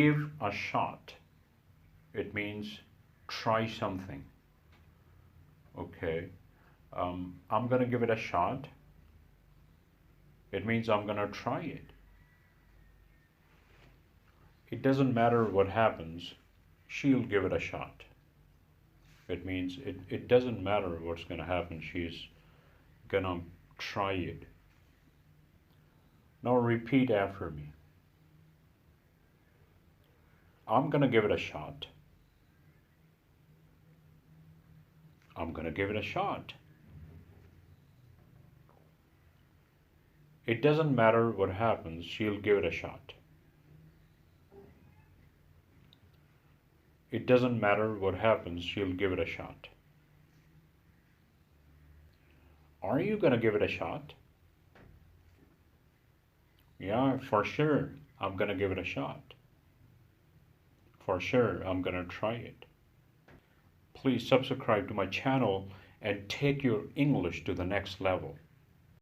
Give a shot. It means try something. Okay. I'm gonna give it a shot. It means I'm gonna try it. It doesn't matter what happens, she'll give it a shot. It means it doesn't matter what's gonna happen, she's gonna try it. Now repeat after me. I'm gonna give it a shot. I'm gonna give it a shot. It doesn't matter what happens, she'll give it a shot. It doesn't matter what happens, she'll give it a shot. Are you gonna give it a shot? Yeah, for sure, I'm gonna give it a shot. For sure, I'm gonna try it. Please subscribe to my channel and take your English to the next level.